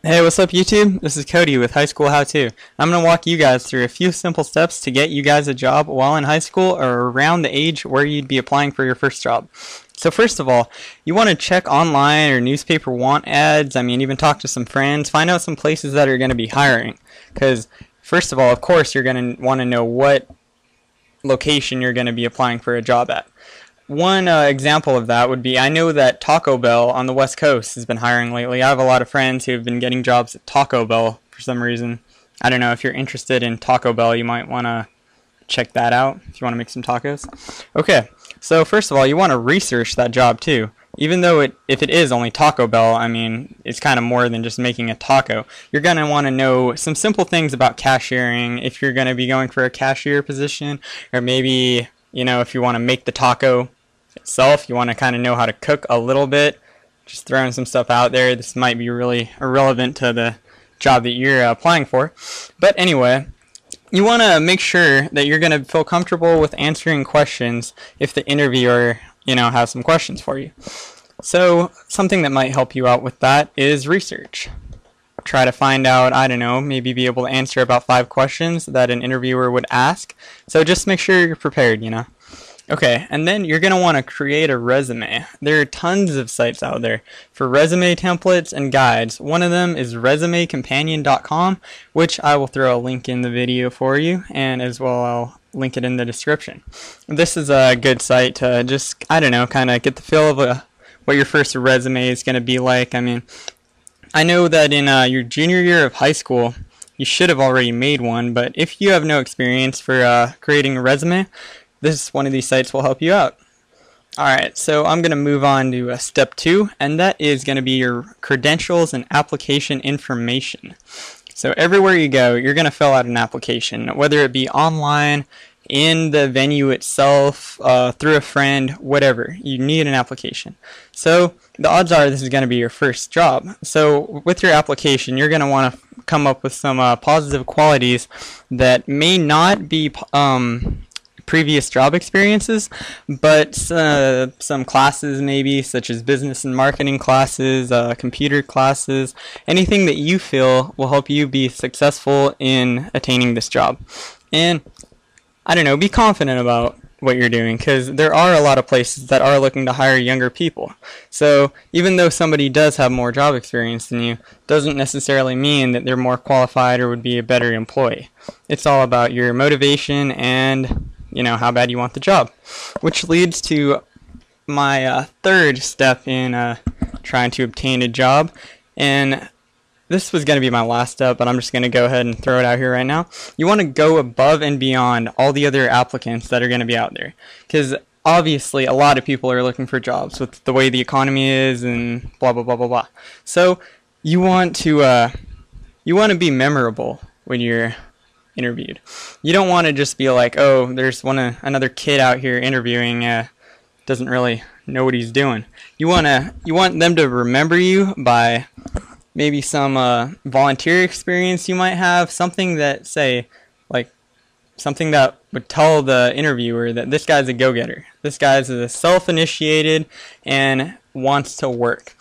Hey, what's up YouTube? This is Cody with High School How To. I'm going to walk you guys through a few simple steps to get you guys a job while in high school or around the age where you'd be applying for your first job. So first of all, you want to check online or newspaper want ads. Even talk to some friends. Find out some places that are going to be hiring. Because first of all, of course, you're going to want to know what location you're going to be applying for a job at. One example of that would be, I know that Taco Bell on the West Coast has been hiring lately. I have a lot of friends who have been getting jobs at Taco Bell for some reason. I don't know, if you're interested in Taco Bell, you might want to check that out if you want to make some tacos. Okay, so first of all, you want to research that job too. Even though if it is only Taco Bell, it's kind of more than just making a taco. You're going to want to know some simple things about cashiering if you're going to be going for a cashier position, or maybe, if you want to make the taco itself, you want to kind of know how to cook a little bit. Just throwing some stuff out there. This might be really irrelevant to the job that you're applying for. But anyway, you want to make sure that you're going to feel comfortable with answering questions if the interviewer, has some questions for you. So something that might help you out with that is research. Try to find out, maybe be able to answer about 5 questions that an interviewer would ask. So just make sure you're prepared, Okay, and then you're going to want to create a resume. There are tons of sites out there for resume templates and guides. One of them is resumecompanion.com, which I will throw a link in the video for you, and as well I'll link it in the description. This is a good site to just, kind of get the feel of what your first resume is going to be like. I know that in your junior year of high school, you should have already made one, but if you have no experience for creating a resume, one of these sites will help you out. Alright, so I'm going to move on to step 2, and that is going to be your credentials and application information. So everywhere you go, you're going to fill out an application, whether it be online, in the venue itself, through a friend, whatever. You need an application. So the odds are this is going to be your first job. So with your application, you're going to want to come up with some positive qualities that may not be previous job experiences, but some classes maybe, such as business and marketing classes, computer classes, anything that you feel will help you be successful in attaining this job. And be confident about what you're doing, because there are a lot of places that are looking to hire younger people. So even though somebody does have more job experience than you, doesn't necessarily mean that they're more qualified or would be a better employee. It's all about your motivation and how bad you want the job, which leads to my third step in trying to obtain a job. And this was going to be my last step, but I'm just going to go ahead and throw it out here right now. You want to go above and beyond all the other applicants that are going to be out there, because obviously a lot of people are looking for jobs with the way the economy is and blah blah blah blah blah. So you want to be memorable when you're interviewed. You don't want to just be like, oh, there's another kid out here interviewing, doesn't really know what he's doing. You want them to remember you by maybe some volunteer experience you might have, something that something that would tell the interviewer that this guy's a go-getter. This guy's a self-initiated and wants to work.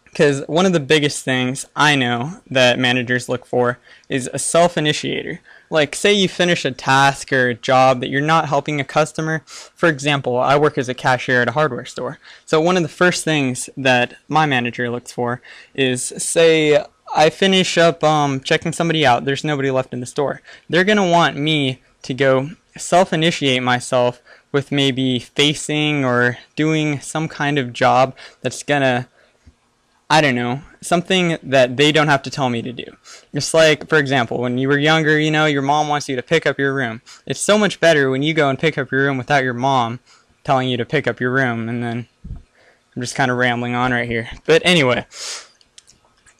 Because one of the biggest things I know that managers look for is a self-initiator. Like, say you finish a task or a job that you're not helping a customer. For example, I work as a cashier at a hardware store. So one of the first things that my manager looks for is, say I finish up checking somebody out, there's nobody left in the store. They're going to want me to go self-initiate myself with maybe facing or doing some kind of job that's going to, something that they don't have to tell me to do. Just like, for example, when you were younger, your mom wants you to pick up your room. It's so much better when you go and pick up your room without your mom telling you to pick up your room. And then I'm just kind of rambling on right here. But anyway.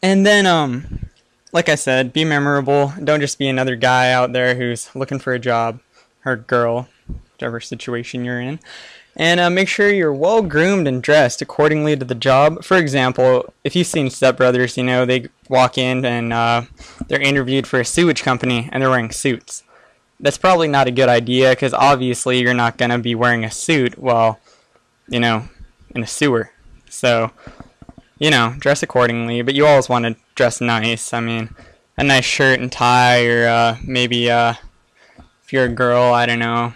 And then, like I said, be memorable. Don't just be another guy out there who's looking for a job, or girl, whichever situation you're in. And make sure you're well groomed and dressed accordingly to the job. For example, if you've seen Step Brothers, they walk in and they're interviewed for a sewage company and they're wearing suits. That's probably not a good idea, because obviously you're not going to be wearing a suit while, in a sewer. So, dress accordingly, but you always want to dress nice. I mean, a nice shirt and tie, or maybe if you're a girl, I don't know,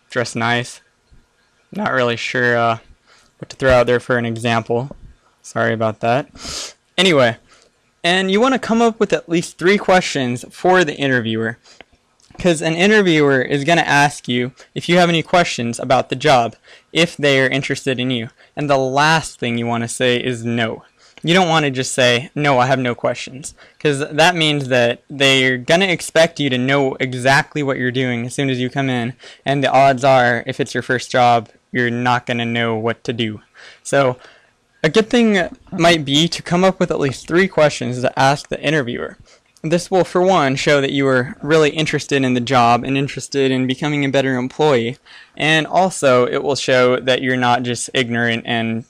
dress nice. Not really sure what to throw out there for an example. Sorry about that. Anyway, and you want to come up with at least 3 questions for the interviewer, because an interviewer is going to ask you if you have any questions about the job, if they are interested in you. And the last thing you want to say is no. You don't want to just say, no, I have no questions, because that means that they're going to expect you to know exactly what you're doing as soon as you come in, and the odds are, if it's your first job, you're not going to know what to do. So a good thing might be to come up with at least 3 questions to ask the interviewer. This will, for one, show that you are really interested in the job and interested in becoming a better employee, and also it will show that you're not just ignorant and,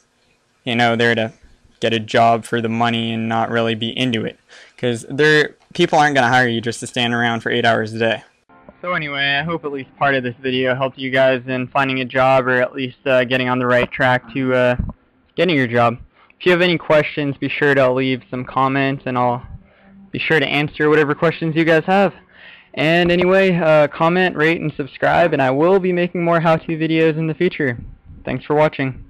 there to get a job for the money and not really be into it, because people aren't going to hire you just to stand around for 8 hours a day. So anyway, I hope at least part of this video helped you guys in finding a job, or at least getting on the right track to getting your job. If you have any questions, be sure to leave some comments, and I'll be sure to answer whatever questions you guys have. And anyway, comment, rate, and subscribe, and I will be making more how-to videos in the future. Thanks for watching.